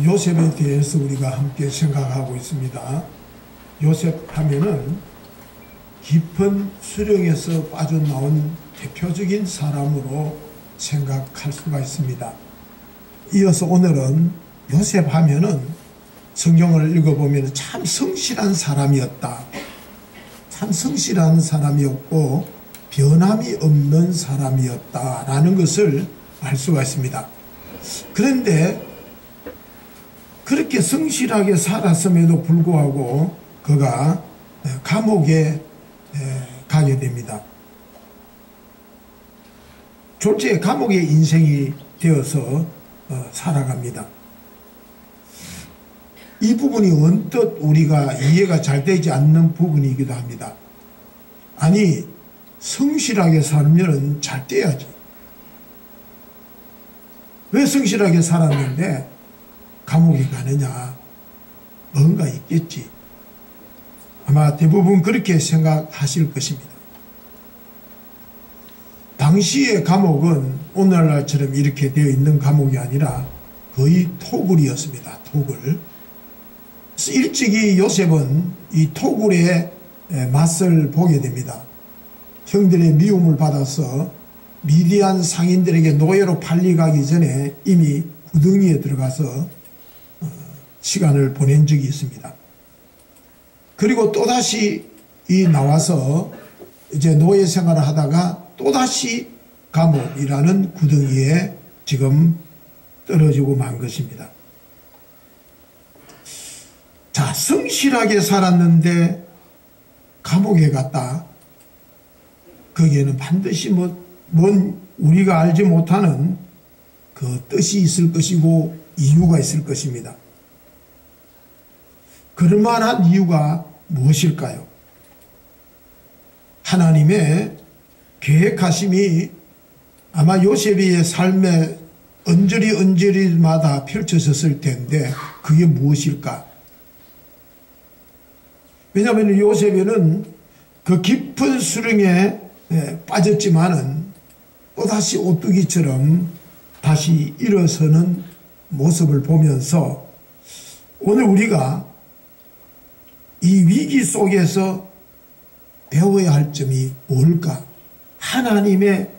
요셉에 대해서 우리가 함께 생각하고 있습니다. 요셉 하면은 깊은 수령에서 빠져나온 대표적인 사람으로 생각할 수가 있습니다. 이어서 오늘은 요셉 하면은 성경을 읽어보면 참 성실한 사람이었다. 참 성실한 사람이었고 변함이 없는 사람이었다라는 것을 알 수가 있습니다. 그런데 그렇게 성실하게 살았음에도 불구하고 그가 감옥에 가게 됩니다. 졸지에 감옥의 인생이 되어서 살아갑니다. 이 부분이 언뜻 우리가 이해가 잘 되지 않는 부분이기도 합니다. 아니, 성실하게 살면 잘 돼야지. 왜 성실하게 살았는데 감옥에 가느냐? 뭔가 있겠지. 아마 대부분 그렇게 생각하실 것입니다. 당시의 감옥은 오늘날처럼 이렇게 되어 있는 감옥이 아니라 거의 토굴이었습니다. 토굴. 그래서 일찍이 요셉은 이 토굴의 맛을 보게 됩니다. 형들의 미움을 받아서 미디안 상인들에게 노예로 팔려가기 전에 이미 구덩이에 들어가서 시간을 보낸 적이 있습니다. 그리고 또다시 나와서 이제 노예 생활을 하다가 또다시 감옥이라는 구덩이에 지금 떨어지고 만 것입니다. 자, 성실하게 살았는데 감옥에 갔다. 거기에는 반드시 뭔 우리가 알지 못하는 그 뜻이 있을 것이고 이유가 있을 것입니다. 그럴 만한 이유가 무엇일까요? 하나님의 계획하심이 아마 요셉의 삶에 언저리마다 펼쳐졌을 텐데 그게 무엇일까? 왜냐하면 요셉에는 그 깊은 수렁에 빠졌지만은 또다시 오뚜기처럼 다시 일어서는 모습을 보면서 오늘 우리가 이 위기 속에서 배워야 할 점이 뭘까? 하나님의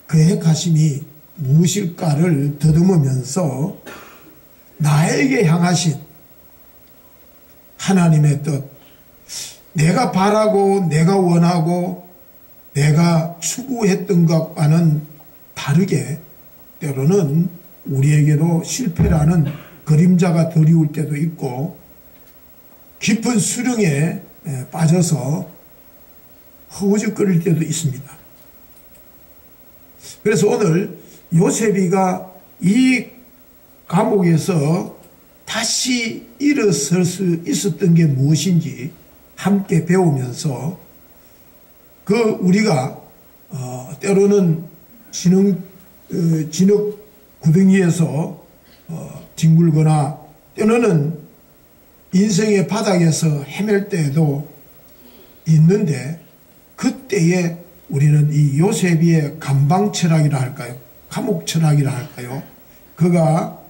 계획하심이 무엇일까를 더듬으면서 나에게 향하신 하나님의 뜻, 내가 바라고 내가 원하고 내가 추구했던 것과는 다르게 때로는 우리에게도 실패라는 그림자가 드리울 때도 있고 깊은 수렁에 빠져서 허우적거릴 때도 있습니다. 그래서 오늘 요셉이가 이 감옥에서 다시 일어설 수 있었던 게 무엇인지 함께 배우면서 우리가 때로는 진흙 구덩이에서 뒹굴거나 때로는 인생의 바닥에서 헤맬 때도 있는데 그때에 우리는 이 요셉의 감방 철학이라 할까요? 감옥 철학이라 할까요? 그가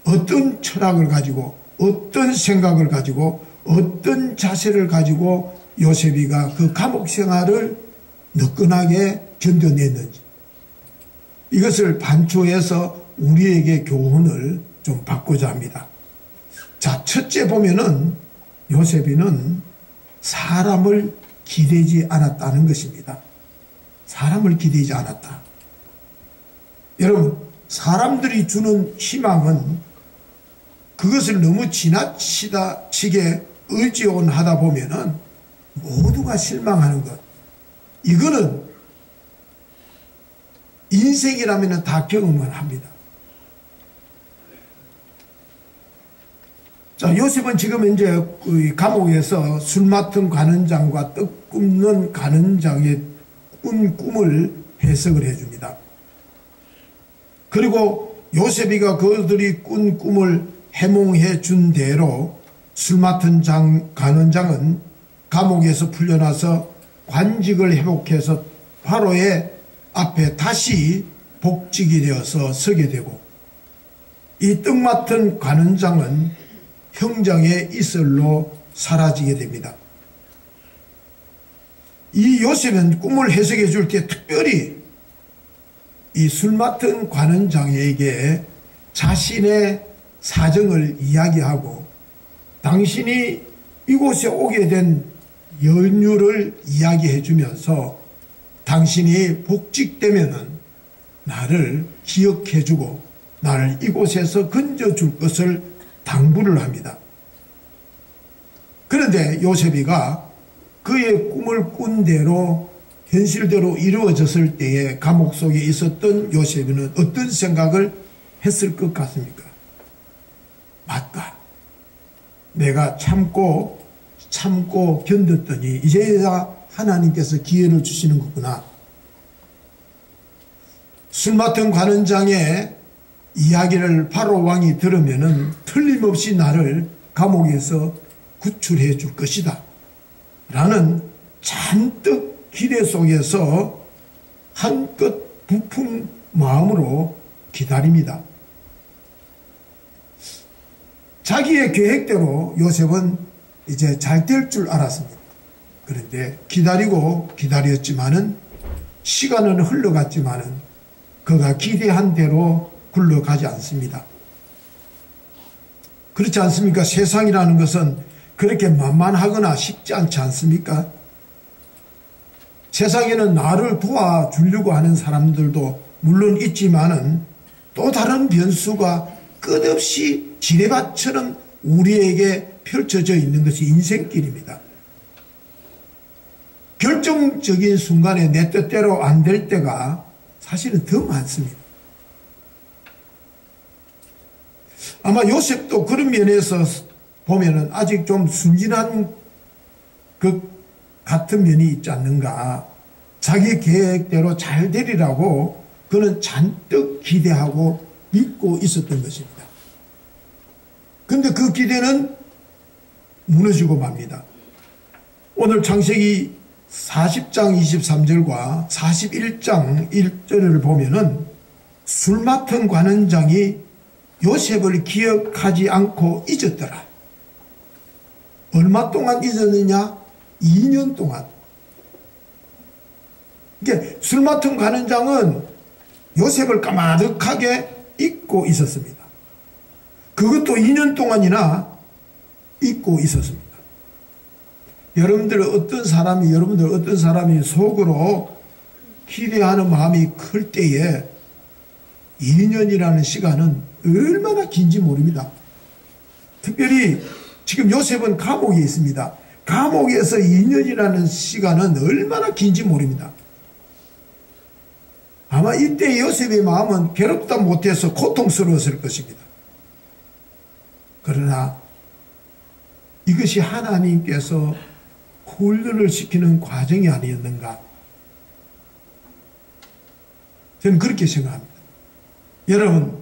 어떤 철학을 가지고 어떤 생각을 가지고 어떤 자세를 가지고 요셉이가 그 감옥 생활을 너끈하게 견뎌냈는지 이것을 반추해서 우리에게 교훈을 좀 받고자 합니다. 자, 첫째 보면은 요셉이는 사람을 기대지 않았다는 것입니다. 사람을 기대지 않았다. 여러분, 사람들이 주는 희망은 그것을 너무 지나치게 의지원하다 보면은 모두가 실망하는 것. 이거는 인생이라면 다 경험을 합니다. 자, 요셉은 지금 이제 감옥에서 술 맡은 관원장과 떡 굽는 관원장의 꾼 꿈을 해석을 해줍니다. 그리고 요셉이가 그들이 꾼 꿈을 해몽해 준 대로 술 맡은 관원장은 감옥에서 풀려나서 관직을 회복해서 바로의 앞에 다시 복직이 되어서 서게 되고 이 떡 맡은 관원장은 형장의 이슬로 사라지게 됩니다. 이 요셉은 꿈을 해석해 줄 때 특별히 이 술 맡은 관원장에게 자신의 사정을 이야기하고 당신이 이곳에 오게 된 연유를 이야기해 주면서 당신이 복직되면은 나를 기억해 주고 나를 이곳에서 건져줄 것을 당부를 합니다. 그런데 요셉이가 그의 꿈을 꾼 대로 현실대로 이루어졌을 때에 감옥 속에 있었던 요셉이는 어떤 생각을 했을 것 같습니까? 맞다. 내가 참고 견뎠더니 이제야 하나님께서 기회를 주시는 거구나. 술 맡은 관원장의 이야기를 바로 왕이 들으면은 틀림없이 나를 감옥에서 구출해 줄 것이다 라는 잔뜩 기대 속에서 한껏 부푼 마음으로 기다립니다. 자기의 계획대로 요셉은 이제 잘 될 줄 알았습니다. 그런데 기다렸지만은 시간은 흘러갔지만은 그가 기대한 대로 굴러가지 않습니다. 그렇지 않습니까? 세상이라는 것은 그렇게 만만하거나 쉽지 않지 않습니까? 세상에는 나를 도와주려고 하는 사람들도 물론 있지만은 또 다른 변수가 끝없이 지뢰밭처럼 우리에게 펼쳐져 있는 것이 인생길입니다. 결정적인 순간에 내 뜻대로 안 될 때가 사실은 더 많습니다. 아마 요셉도 그런 면에서 보면은 아직 좀 순진한 것 같은 면이 있지 않는가. 자기 계획대로 잘 되리라고 그는 잔뜩 기대하고 믿고 있었던 것입니다. 그런데 그 기대는 무너지고 맙니다. 오늘 창세기 40장 23절과 41장 1절을 보면은 술 맡은 관원장이 요셉을 기억하지 않고 잊었더라. 얼마 동안 잊었느냐? 2년 동안. 이게 술 맡은 관원장은 요셉을 까마득하게 잊고 있었습니다. 그것도 2년 동안이나 잊고 있었습니다. 여러분들 어떤 사람이 속으로 기대하는 마음이 클 때에 2년이라는 시간은 얼마나 긴지 모릅니다. 특별히 지금 요셉은 감옥에 있습니다. 감옥에서 2년이라는 시간은 얼마나 긴지 모릅니다. 아마 이때 요셉의 마음은 괴롭다 못해서 고통스러웠을 것입니다. 그러나 이것이 하나님께서 훈련을 시키는 과정이 아니었는가? 저는 그렇게 생각합니다. 여러분,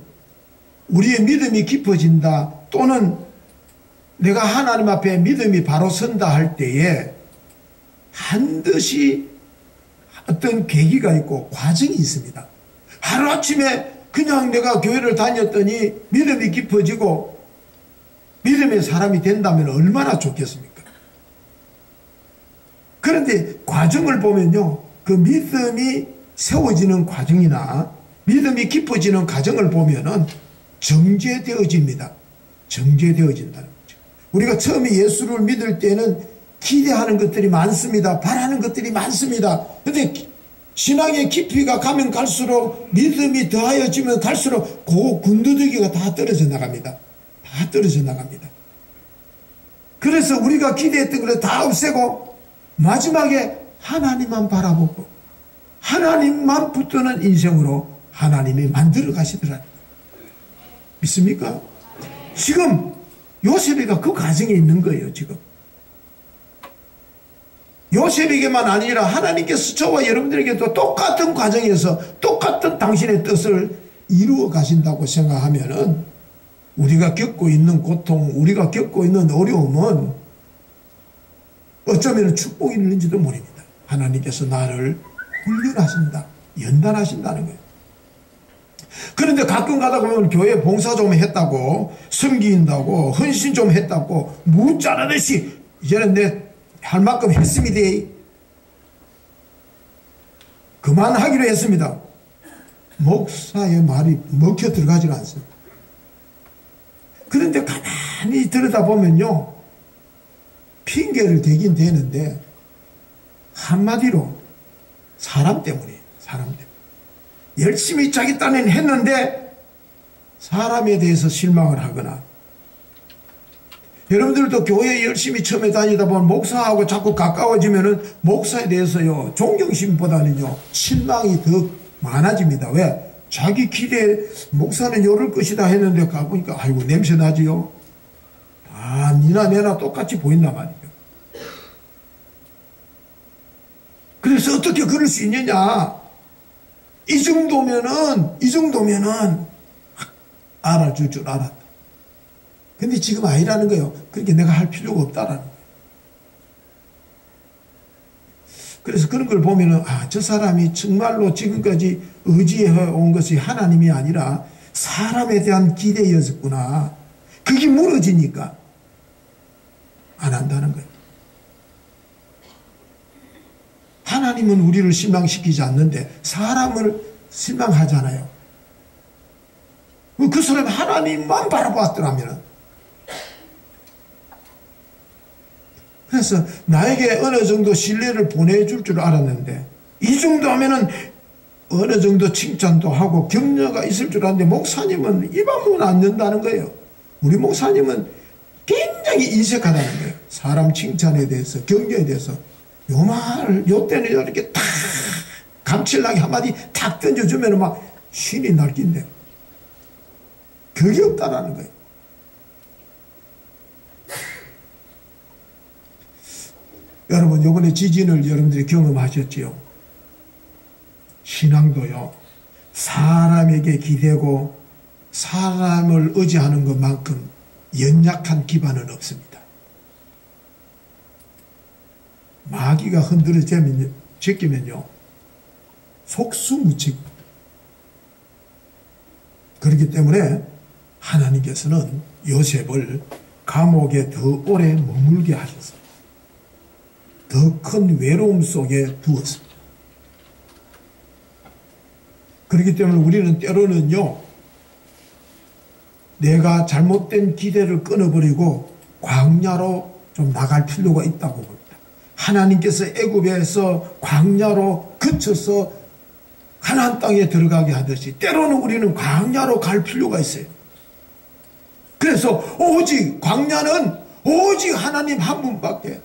우리의 믿음이 깊어진다 또는 내가 하나님 앞에 믿음이 바로 선다 할 때에 반드시 어떤 계기가 있고 과정이 있습니다. 하루아침에 그냥 내가 교회를 다녔더니 믿음이 깊어지고 믿음의 사람이 된다면 얼마나 좋겠습니까? 그런데 과정을 보면요, 그 믿음이 세워지는 과정이나 믿음이 깊어지는 과정을 보면은 정제되어집니다. 정제되어진다는 거죠. 우리가 처음에 예수를 믿을 때는 기대하는 것들이 많습니다. 바라는 것들이 많습니다. 그런데 신앙의 깊이가 가면 갈수록 믿음이 더하여지면 갈수록 그 군더더기가 다 떨어져 나갑니다. 다 떨어져 나갑니다. 그래서 우리가 기대했던 것을 다 없애고 마지막에 하나님만 바라보고 하나님만 붙드는 인생으로 하나님이 만들어 가시더라. 믿습니까? 지금 요셉이가 그 과정에 있는 거예요. 지금 요셉에게만 아니라 하나님께서 저와 여러분들에게도 똑같은 과정에서 똑같은 당신의 뜻을 이루어 가신다고 생각하면은 우리가 겪고 있는 고통, 우리가 겪고 있는 어려움은 어쩌면 축복이 있는지도 모릅니다. 하나님께서 나를 훈련하신다, 연단하신다는 거예요. 그런데 가끔 가다 보면 교회 봉사 좀 했다고, 섬긴다고, 헌신 좀 했다고, 묻자라듯이 이제는 내 할 만큼 했습니다. 그만하기로 했습니다. 목사의 말이 먹혀 들어가지가 않습니다. 그런데 가만히 들여다보면요, 핑계를 대긴 되는데 한마디로 사람 때문이에요. 사람 때문에. 열심히 자기 딴에는 했는데 사람에 대해서 실망을 하거나, 여러분들도 교회 열심히 처음에 다니다 보면 목사하고 자꾸 가까워지면은 목사에 대해서요, 존경심보다는요, 실망이 더 많아집니다. 왜? 자기 기대에 목사는 요럴 것이다 했는데 가보니까 아이고 냄새 나지요. 아, 니나 내나 똑같이 보인단 말이에요. 그래서 어떻게 그럴 수 있느냐? 이 정도면은 알아줄 줄 알았다. 근데 지금 아니라는 거예요. 그렇게 내가 할 필요가 없다라는 거예요. 그래서 그런 걸 보면은, 아, 저 사람이 정말로 지금까지 의지해 온 것이 하나님이 아니라 사람에 대한 기대였구나. 그게 무너지니까 안 한다는 거예요. 하나님은 우리를 실망시키지 않는데 사람을 실망하잖아요. 그 사람이 하나님만 바라봤더라면, 그래서 나에게 어느 정도 신뢰를 보내줄 줄 알았는데, 이 정도 하면은 어느 정도 칭찬도 하고 격려가 있을 줄 알았는데, 목사님은 입 한 번 안 연다는 거예요. 우리 목사님은 굉장히 인색하다는 거예요. 사람 칭찬에 대해서, 격려에 대해서. 요 때는 이렇게 탁 감칠나게 한마디 탁 던져주면 막 신이 날낀대. 그게 없다라는 거예요. 여러분, 요번에 지진을 여러분들이 경험하셨지요? 신앙도요, 사람에게 기대고 사람을 의지하는 것만큼 연약한 기반은 없습니다. 마귀가 제끼면요, 속수무책. 그렇기 때문에 하나님께서는 요셉을 감옥에 더 오래 머물게 하셨어요. 더 큰 외로움 속에 두었습니다. 그렇기 때문에 우리는 때로는요, 내가 잘못된 기대를 끊어버리고 광야로 좀 나갈 필요가 있다고 봅니다. 하나님께서 애굽에서 광야로 그쳐서 가나안 땅에 들어가게 하듯이 때로는 우리는 광야로 갈 필요가 있어요. 그래서 오직 광야는 오직 하나님 한 분밖에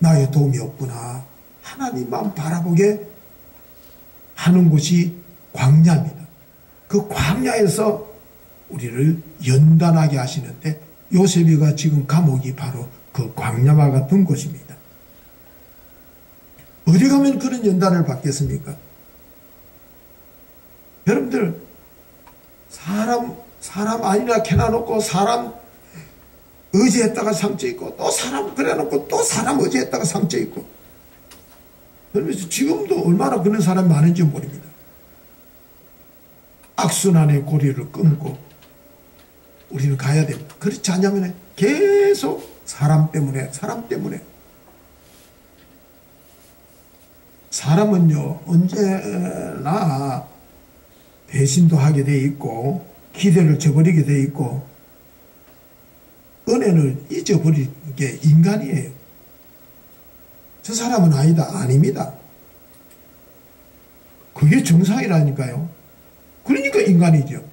나의 도움이 없구나, 하나님만 바라보게 하는 곳이 광야입니다. 그 광야에서 우리를 연단하게 하시는데, 요셉이가 지금 감옥이 바로 그 광야와 같은 곳입니다. 어디 가면 그런 연단을 받겠습니까? 여러분들, 사람 아니라 캐놔놓고 사람 의지했다가 상처 있고, 또 사람 그래놓고 또 사람 의지했다가 상처 있고, 그러면서 지금도 얼마나 그런 사람이 많은지 모릅니다. 악순환의 고리를 끊고 우리는 가야 됩니다. 그렇지 않으면 계속 사람 때문에 사람은요, 언제나 배신도 하게 돼 있고 기대를 저버리게 돼 있고 은혜를 잊어버리는 게 인간이에요. 저 사람은 아닙니다. 그게 정상이라니까요. 그러니까 인간이죠.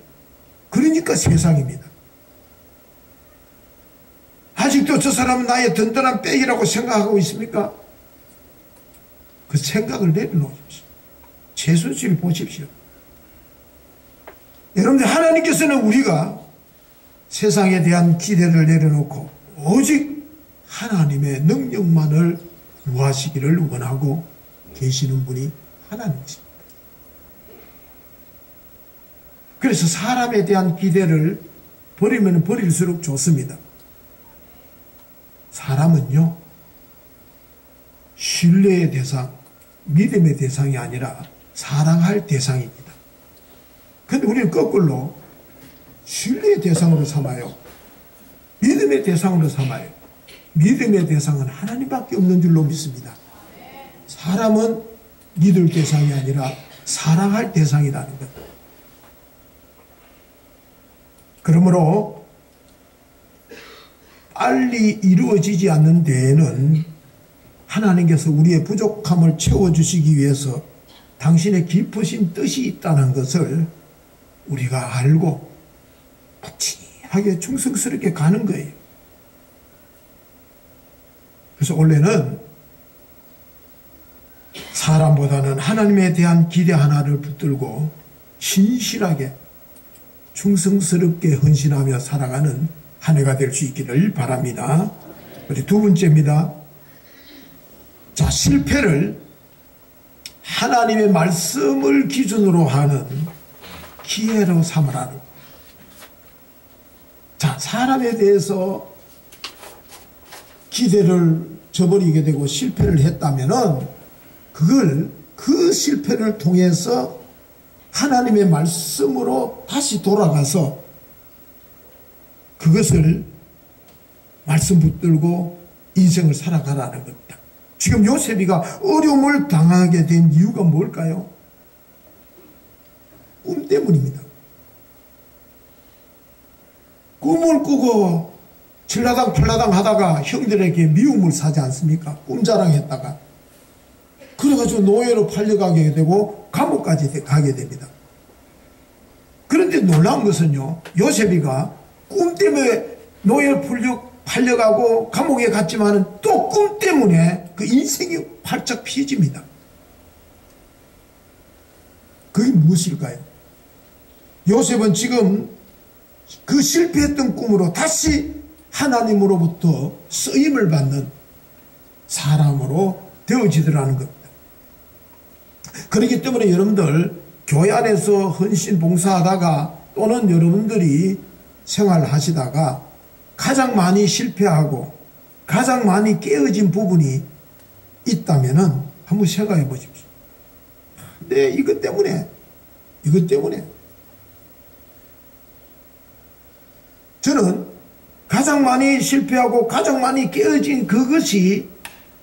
그러니까 세상입니다. 아직도 저 사람은 나의 든든한 백이라고 생각하고 있습니까? 그 생각을 내려놓으십시오. 최순실 보십시오. 여러분들, 하나님께서는 우리가 세상에 대한 기대를 내려놓고 오직 하나님의 능력만을 구하시기를 원하고 계시는 분이 하나님이십니다. 그래서 사람에 대한 기대를 버리면 버릴수록 좋습니다. 사람은요, 신뢰의 대상, 믿음의 대상이 아니라 사랑할 대상입니다. 그런데 우리는 거꾸로 신뢰의 대상으로 삼아요. 믿음의 대상으로 삼아요. 믿음의 대상은 하나님밖에 없는 줄로 믿습니다. 사람은 믿을 대상이 아니라 사랑할 대상이라는 것. 그러므로 빨리 이루어지지 않는 데에는 하나님께서 우리의 부족함을 채워주시기 위해서 당신의 깊으신 뜻이 있다는 것을 우리가 알고 묵직하게 충성스럽게 가는 거예요. 그래서 원래는 사람보다는 하나님에 대한 기대 하나를 붙들고 신실하게 충성스럽게 헌신하며 살아가는 한 해가 될 수 있기를 바랍니다. 우리 두 번째입니다. 자, 실패를 하나님의 말씀을 기준으로 하는 기회로 삼으라는. 자, 사람에 대해서 기대를 저버리게 되고 실패를 했다면은 그걸 그 실패를 통해서 하나님의 말씀으로 다시 돌아가서 그것을 말씀 붙들고 인생을 살아가라는 겁니다. 지금 요셉이가 어려움을 당하게 된 이유가 뭘까요? 꿈 때문입니다. 꿈을 꾸고 칠라당 팔라당 하다가 형들에게 미움을 사지 않습니까? 꿈자랑했다가. 그래가지고 노예로 팔려가게 되고 감옥까지 가게 됩니다. 그런데 놀라운 것은요, 요셉이가 꿈 때문에 노예로 팔려가고 감옥에 갔지만 또 꿈 때문에 그 인생이 활짝 피해집니다. 그게 무엇일까요? 요셉은 지금 그 실패했던 꿈으로 다시 하나님으로부터 쓰임을 받는 사람으로 되어지더라는 겁니다. 그렇기 때문에 여러분들 교회 안에서 헌신 봉사하다가 또는 여러분들이 생활하시다가 가장 많이 실패하고 가장 많이 깨어진 부분이 있다면은 한번 생각해 보십시오. 네, 이것 때문에 저는 가장 많이 실패하고 가장 많이 깨어진 그것이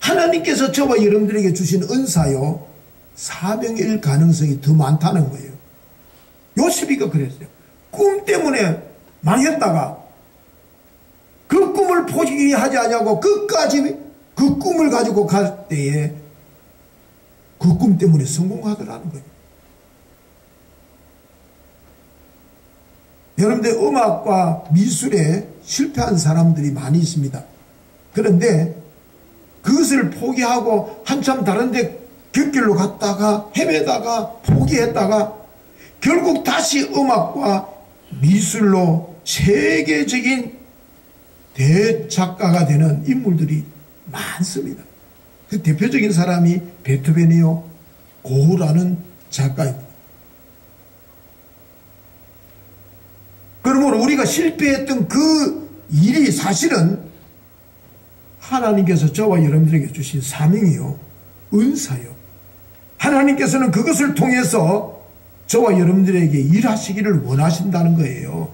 하나님께서 저와 여러분들에게 주신 은사요, 사명일 가능성이 더 많다는 거예요. 요셉이가 그랬어요. 꿈 때문에 망했다가 그 꿈을 포기하지 않냐고 끝까지 그 꿈을 가지고 갈 때에 그 꿈 때문에 성공하더라는 거예요. 여러분들 음악과 미술에 실패한 사람들이 많이 있습니다. 그런데 그것을 포기하고 한참 다른 데 곁길로 갔다가 헤매다가 포기했다가 결국 다시 음악과 미술로 세계적인 대작가가 되는 인물들이 많습니다. 그 대표적인 사람이 베토벤이요, 고흐라는 작가입니다. 그러므로 우리가 실패했던 그 일이 사실은 하나님께서 저와 여러분들에게 주신 사명이요, 은사요. 하나님께서는 그것을 통해서 저와 여러분들에게 일하시기를 원하신다는 거예요.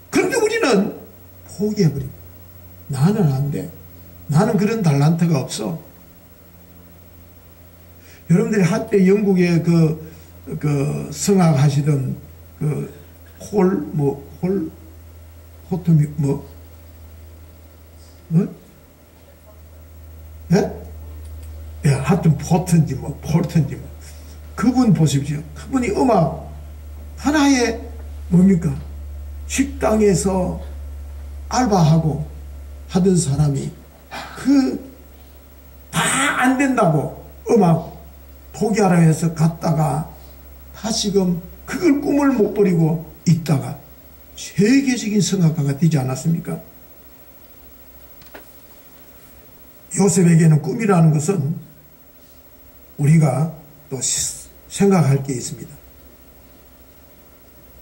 그런데 우리는 포기해버립니다. 나는 안 돼. 나는 그런 달란트가 없어. 여러분들이 한때 영국에 그 성악 하시던 호톰이 예? 하여튼 포튼지 폴튼지 그분 보십시오. 그분이 음악 하나의 뭡니까? 식당에서 알바하고 하던 사람이 다 안 된다고 음악 포기하라 해서 갔다가 다시금 그걸 꿈을 못 버리고 있다가 세계적인 성악가가 되지 않았습니까? 요셉에게는 꿈이라는 것은 우리가 또 생각할 게 있습니다.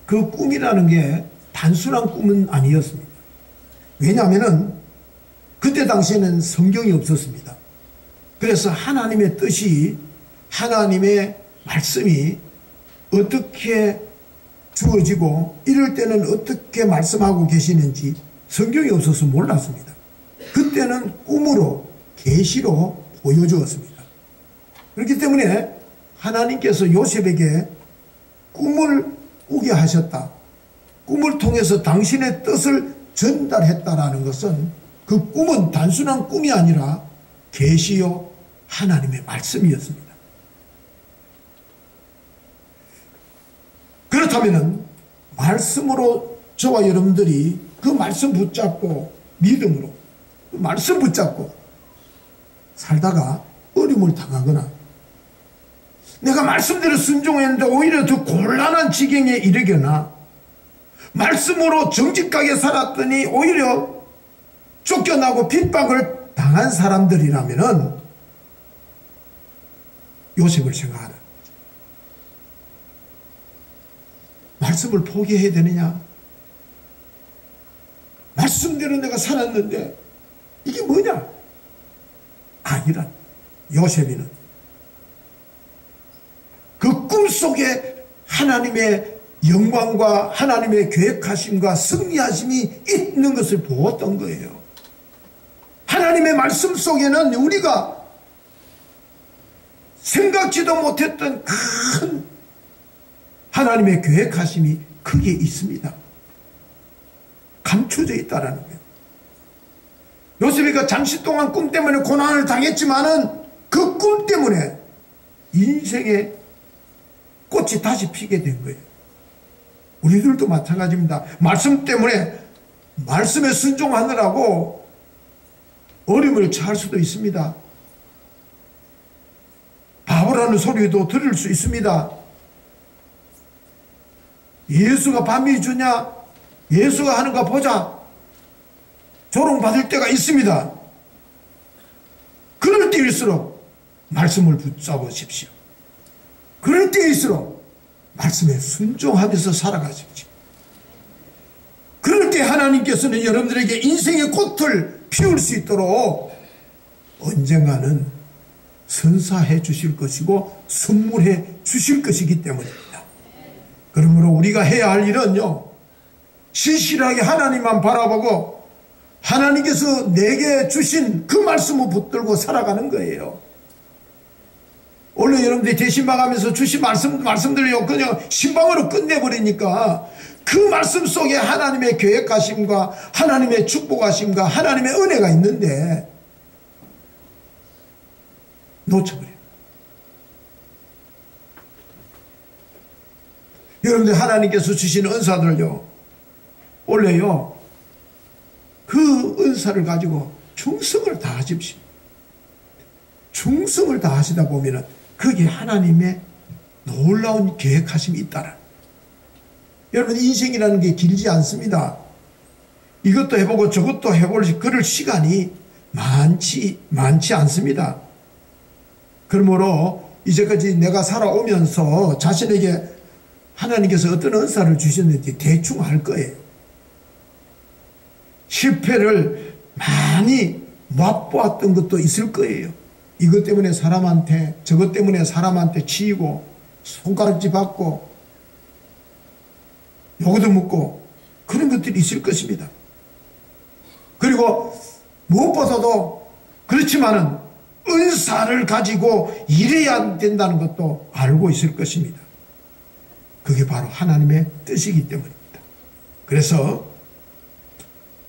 그 꿈이라는 게 단순한 꿈은 아니었습니다. 왜냐하면 그때 당시에는 성경이 없었습니다. 그래서 하나님의 뜻이 하나님의 말씀이 어떻게 주어지고 이럴 때는 어떻게 말씀하고 계시는지 성경이 없어서 몰랐습니다. 그때는 꿈으로 계시로 보여주었습니다. 그렇기 때문에 하나님께서 요셉에게 꿈을 꾸게 하셨다. 꿈을 통해서 당신의 뜻을 전달했다라는 것은 그 꿈은 단순한 꿈이 아니라 계시요 하나님의 말씀이었습니다. 그렇다면 말씀으로 저와 여러분들이 그 말씀 붙잡고 믿음으로 그 말씀 붙잡고 살다가 어려움을 당하거나 내가 말씀대로 순종했는데 오히려 더 곤란한 지경에 이르거나 말씀으로 정직하게 살았더니 오히려 쫓겨나고 핍박을 당한 사람들이라면은 요셉을 생각하라. 말씀을 포기해야 되느냐? 말씀대로 내가 살았는데 이게 뭐냐? 아니란 요셉이는 그 꿈속에 하나님의 영광과 하나님의 계획하심과 승리하심이 있는 것을 보았던 거예요. 하나님의 말씀 속에는 우리가 생각지도 못했던 큰 하나님의 계획하심이 크게 있습니다. 감춰져 있다라는 거예요. 요셉이가 잠시 동안 꿈 때문에 고난을 당했지만은 그 꿈 때문에 인생의 꽃이 다시 피게 된 거예요. 우리들도 마찬가지입니다. 말씀 때문에 말씀에 순종하느라고 어려움을 처할 수도 있습니다. 바보라는 소리도 들을 수 있습니다. 예수가 밤이 주냐? 예수가 하는 거 보자. 조롱받을 때가 있습니다. 그럴 때일수록 말씀을 붙잡으십시오. 그럴 때일수록 말씀에 순종하면서 살아가십시오. 그럴 때 하나님께서는 여러분들에게 인생의 꽃을 피울 수 있도록 언젠가는 선사해 주실 것이고 선물해 주실 것이기 때문입니다. 그러므로 우리가 해야 할 일은요, 신실하게 하나님만 바라보고 하나님께서 내게 주신 그 말씀을 붙들고 살아가는 거예요. 원래 여러분들이 대신방하면서 주신 말씀들이요 그냥 신방으로 끝내버리니까 그 말씀 속에 하나님의 계획하심과 하나님의 축복하심과 하나님의 은혜가 있는데 놓쳐버려요. 여러분들 하나님께서 주신 은사들요 원래요 그 은사를 가지고 충성을 다하십시오. 충성을 다하시다 보면은 거기에 하나님의 놀라운 계획하심이 있다라. 여러분 인생이라는 게 길지 않습니다. 이것도 해보고 저것도 해볼 그럴 시간이 많지 않습니다. 그러므로 이제까지 내가 살아오면서 자신에게 하나님께서 어떤 은사를 주셨는지 대충 알 거예요. 실패를 많이 맛보았던 것도 있을 거예요. 이것 때문에 사람한테 저것 때문에 사람한테 치이고 손가락질 받고 요거도 묻고 그런 것들이 있을 것입니다. 그리고 무엇보다도 그렇지만은 은사를 가지고 일해야 된다는 것도 알고 있을 것입니다. 그게 바로 하나님의 뜻이기 때문입니다. 그래서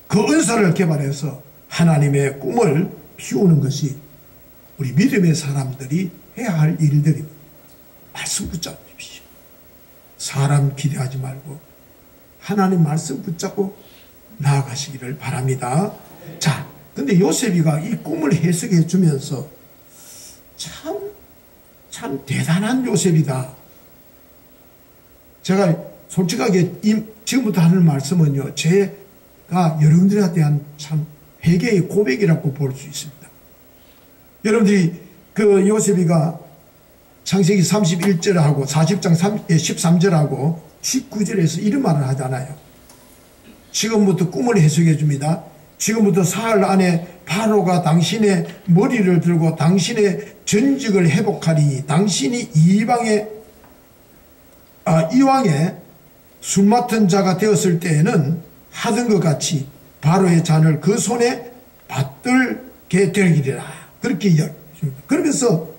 그 은사를 개발해서 하나님의 꿈을 피우는 것이 우리 믿음의 사람들이 해야 할 일들입니다. 말씀 붙잡으십시오. 사람 기대하지 말고 하나님 말씀 붙잡고 나아가시기를 바랍니다. 자, 근데 요셉이가 이 꿈을 해석해 주면서 참 대단한 요셉이다. 제가 솔직하게 지금부터 하는 말씀은요, 제가 여러분들에 대한 참 회개의 고백이라고 볼 수 있습니다. 여러분들이 그 요셉이가 창세기 31절하고 40장 13절하고 19절에서 이런 말을 하잖아요. 지금부터 꿈을 해석해 줍니다. 지금부터 사흘 안에 바로가 당신의 머리를 들고 당신의 전직을 회복하리니 당신이 이왕에 술 맡은 자가 되었을 때에는 하던 것 같이 바로의 잔을 그 손에 받들게 되리라. 그렇게 이야기합니다. 그러면서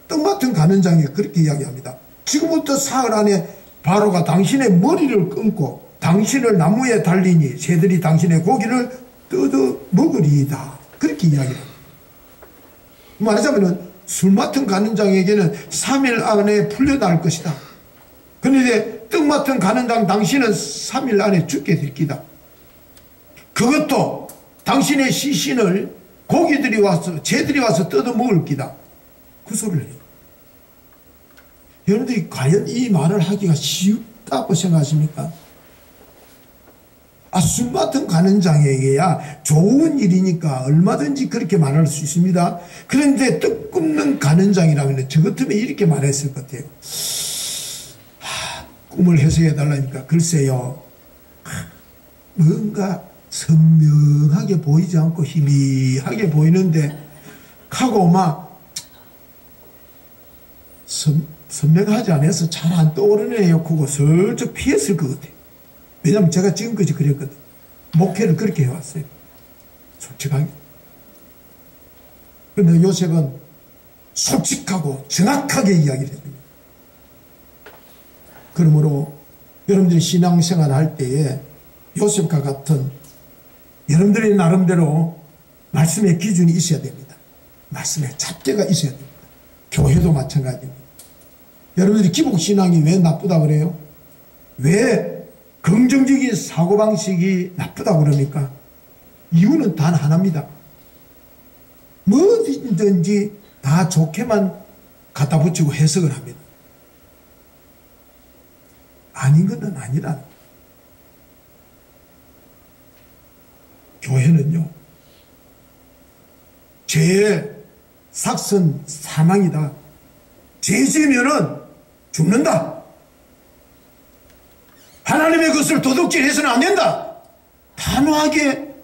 떡 맡은 가는 장에 그렇게 이야기합니다. 지금부터 사흘 안에 바로가 당신의 머리를 끊고 당신을 나무에 달리니 새들이 당신의 고기를 뜯어 먹으리이다. 그렇게 이야기합니다. 말하자면 술 맡은 가는 장에게는 3일 안에 풀려날 것이다. 그런데 떡 맡은 가는 장 당신은 3일 안에 죽게 될 기다. 그것도 당신의 시신을 고기들이 와서 새들이 와서 뜯어 먹을 기다. 그 소리를 해요. 여러분들이 과연 이 말을 하기가 쉽다고 생각하십니까? 술 맡은 가는 장에게야 좋은 일이니까 얼마든지 그렇게 말할 수 있습니다. 그런데 떡 굽는 가는 장이라면 저 같으면 이렇게 말했을 것 같아요. 꿈을 해석해 달라니까 글쎄요, 뭔가 선명하게 보이지 않고 희미하게 보이는데 하고 막 선명하지 않아서 잘 안 떠오르네요. 그거 슬쩍 피했을 것 같아요. 왜냐하면 제가 지금까지 그랬거든. 목회를 그렇게 해왔어요. 솔직하게. 그런데 요셉은 솔직하고 정확하게 이야기를 해줍니다. 그러므로 여러분들이 신앙생활 할 때에 요셉과 같은 여러분들이 나름대로 말씀의 기준이 있어야 됩니다. 말씀의 잣대가 있어야 됩니다. 교회도 마찬가지입니다. 여러분들이 기복신앙이 왜 나쁘다 그래요? 왜 긍정적인 사고방식이 나쁘다 그럽니까? 이유는 단 하나입니다. 뭐든지 다 좋게만 갖다 붙이고 해석을 합니다. 아닌 것은 아니라. 교회는요, 죄의 삭선 사망이다. 죄 지으면은 죽는다. 하나님의 것을 도둑질해서는 안 된다. 단호하게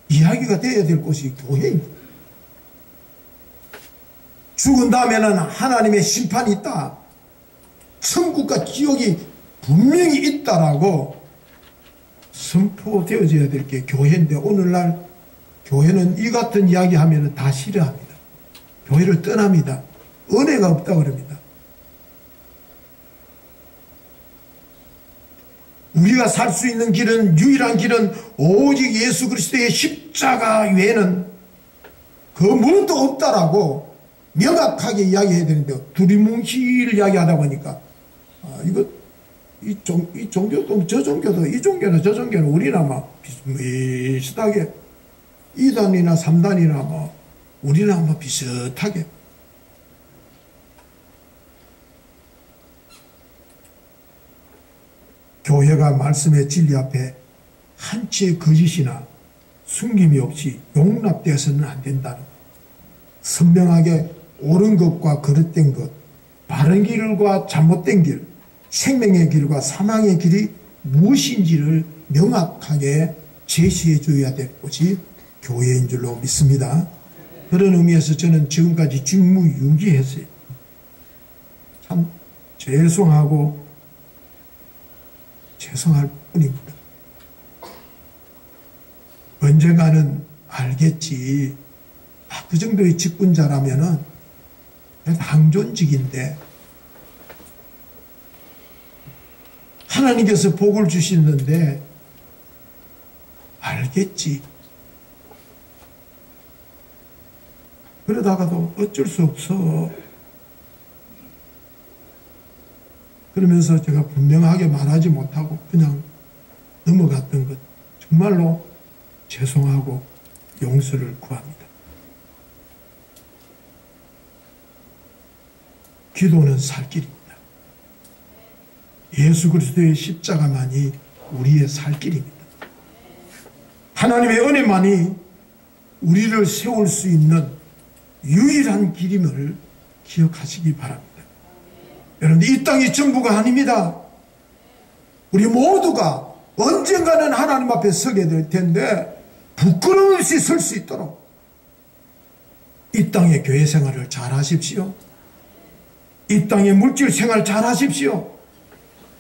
이야기가 되어야 될 곳이 교회입니다. 죽은 다음에는 하나님의 심판이 있다. 천국과 지옥이 분명히 있다라고 선포되어져야 될 게 교회인데, 오늘날 교회는 이 같은 이야기 하면 다 싫어합니다. 교회를 떠납니다. 은혜가 없다 그럽니다. 우리가 살 수 있는 길은, 유일한 길은 오직 예수 그리스도의 십자가 외에는 그 무엇도 없다라고 명확하게 이야기해야 되는데, 두리뭉실 이야기하다 보니까 이 종교도 저 종교도 이 종교나 저 종교는 우리나 막 비슷하게 2단이나 3단이나 뭐 우리나 뭐 비슷하게. 교회가 말씀의 진리 앞에 한치의 거짓이나 숨김이 없이 용납되어서는 안 된다는 것. 선명하게 옳은 것과 거짓된 것, 바른 길과 잘못된 길, 생명의 길과 사망의 길이 무엇인지를 명확하게 제시해 줘야 될 곳이 교회인 줄로 믿습니다. 그런 의미에서 저는 지금까지 직무유기했어요. 참 죄송할 뿐입니다. 언젠가는 알겠지. 그 정도의 직분자라면은 항존직인데, 하나님께서 복을 주시는데 알겠지. 그러다가도 어쩔 수 없어. 그러면서 제가 분명하게 말하지 못하고 그냥 넘어갔던 것, 정말로 죄송하고 용서를 구합니다. 기도는 살 길입니다. 예수 그리스도의 십자가만이 우리의 살 길입니다. 하나님의 은혜만이 우리를 세울 수 있는 유일한 길임을 기억하시기 바랍니다. 여러분들, 이 땅이 전부가 아닙니다. 우리 모두가 언젠가는 하나님 앞에 서게 될 텐데, 부끄럼 없이 설 수 있도록 이 땅의 교회 생활을 잘 하십시오. 이 땅의 물질 생활 잘 하십시오.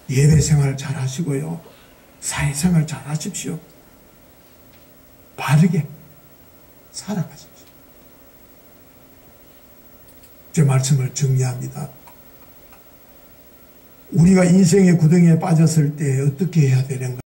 예배 생활 잘 하시고요. 사회 생활 잘 하십시오. 바르게 살아가십시오. 제 말씀을 정리합니다. 우리가 인생의 구덩이에 빠졌을 때 어떻게 해야 되는가?